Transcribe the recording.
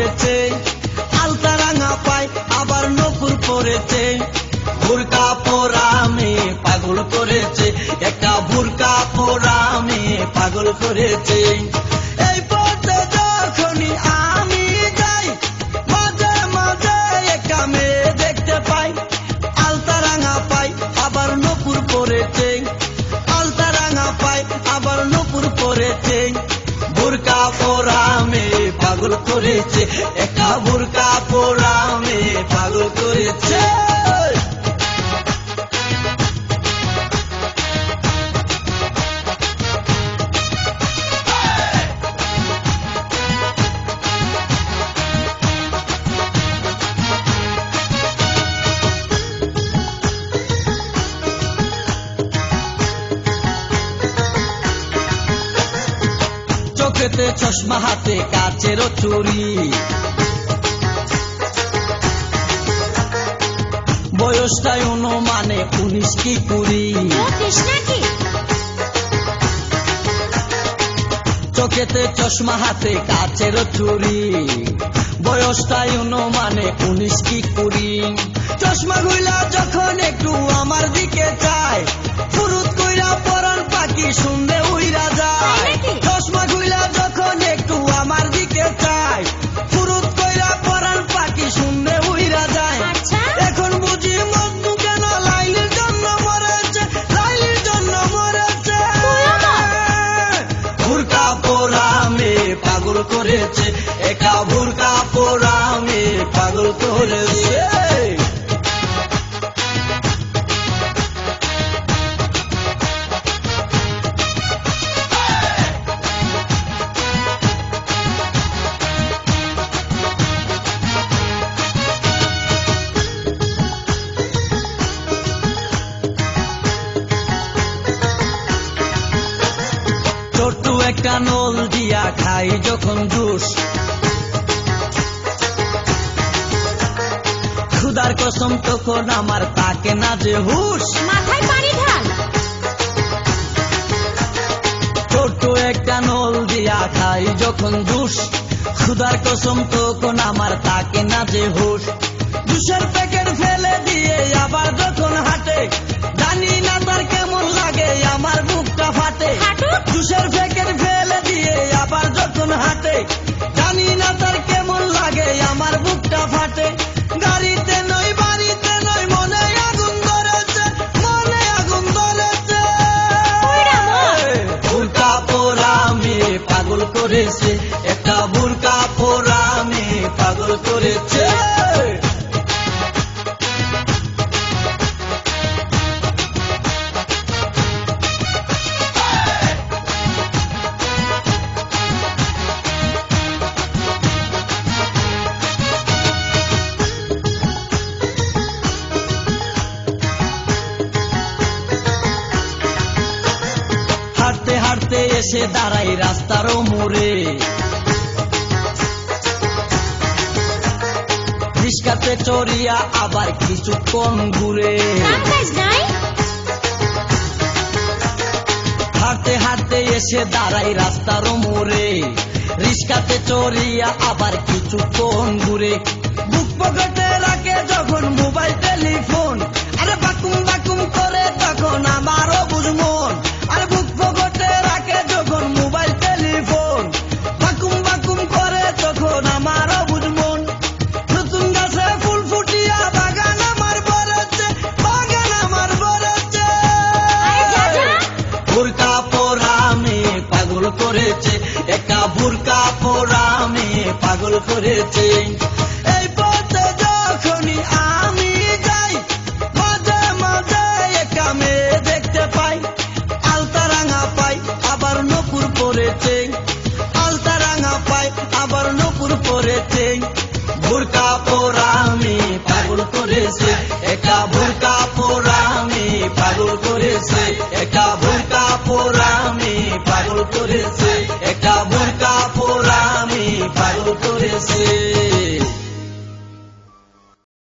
করেছে, আলতা রাঙা পায় আবার নপুর পরেছে। বুরকা পরা মেয়ে পাগল করেছে, একটা বুরকা পরা মেয়ে পাগল করেছে। এই পথে যখনই আমি যাই মাঝে মাঝে একটা মেয়ে দেখতে পাই, আলতা রাঙা পাই আবার নপুর পরেছে, আলতা রাঙা পাই আবার নপুর পরেছে। বুরকা পরা মেয়ে পাগল করেছে, একটা বুরকা পরা মেয়ে পাগল করেছে। চোখেতে চশমা হাতে কাচেরও চুরি, বয়সটাই অনুমানে 19 কি 20। চোখেতে চশমা হাতে কাচেরও চুরি, বয়সটাই অনুমানে 19 কি 20। চশমা গুলা যখন একটু আমার দিকে চায়, ফুরুত কইরা পরান পাখি শুনলে উইরা যায়। চশমা গুলা যখন একটু আমার দিকে চায়, ফুরুত কইরা পরান পাখি শুনলে উইরা যায়। এখন বুঝি মজনু কেন লাইলির জন্য মরেছে, লাইলির জন্য মরেছে। বুরকা পরা মেয়ে পাগল করেছে, একা বুরকা পরা মেয়ে পাগল করেছে। ছোট্ট একটা নল দিয়া খাই যখন জুস, খুদার কসম তখন আমার তাকে না যে হুশ। মাথায় পানি ঢাল। ছোট্ট একটা নল দিয়া খাই যখন জুস, খুদার কসম তখন আমার তাকে না যে হুশ। জুসের প্যাকেট ফেলে দিয়ে আবার যখন হাঁটে, জানি না তার কেমন লাগে আমার বুকটা ফাটে। জুসের প্যাকেট ফেলে দিয়ে আবার যখন হাঁটে, জানি না তার কেমন লাগে আমার বুকটা ফাটে। গাড়িতে নই বাড়িতে নই মনে আগুন ধরেছে, মনে আগুন ধরেছে। বুরকা পরা মেয়ে পাগল করেছে, একটা বুরকা পরা মেয়ে পাগল করেছে। হাঁটতে হাঁটতে এসে দাঁড়াই রাস্তারও মোড়ে, রিস্কাতে চড়িয়া আবার কিছুক্ষণ ঘুরে। হাঁটতে হাঁটতে এসে দাঁড়াই রাস্তারও মোড়ে, রিস্কাতে চড়িয়া আবার কিছুক্ষণ ঘুরে। বুক পকেটে রাখে যখন মোবাইল টেলিফোন, আরে বাকুম বাকুম করে তখন আমারও বুঝমন। আরে বুক পকেটে রাখে যখন মোবাইল টেলিফোন, বাকুম বাকুম করে তখন আমারও বুঝমন। নতুন গাছে ফুল ফুটিয়া বাগান আমার ভরেছে, বাগান আমার ভরেছে। বুরকা পরা মেয়ে পাগল করেছে, একটা বুরকা পরা মেয়ে পাগল করেছে। এই পথে যখনই আমি যাই মাঝে মাঝে একটা মেয়ে দেখতে পাই, আলতা রাঙা পাই আবার নপুর পরেছে, আলতা রাঙা পাই আবার নপুর পরেছে। বুরকা পরা মেয়ে পাগল করেছে, একটা বুরকা পরা মেয়ে পাগল করেছে, একটা বুরকা পরা মেয়ে পাগল করেছে।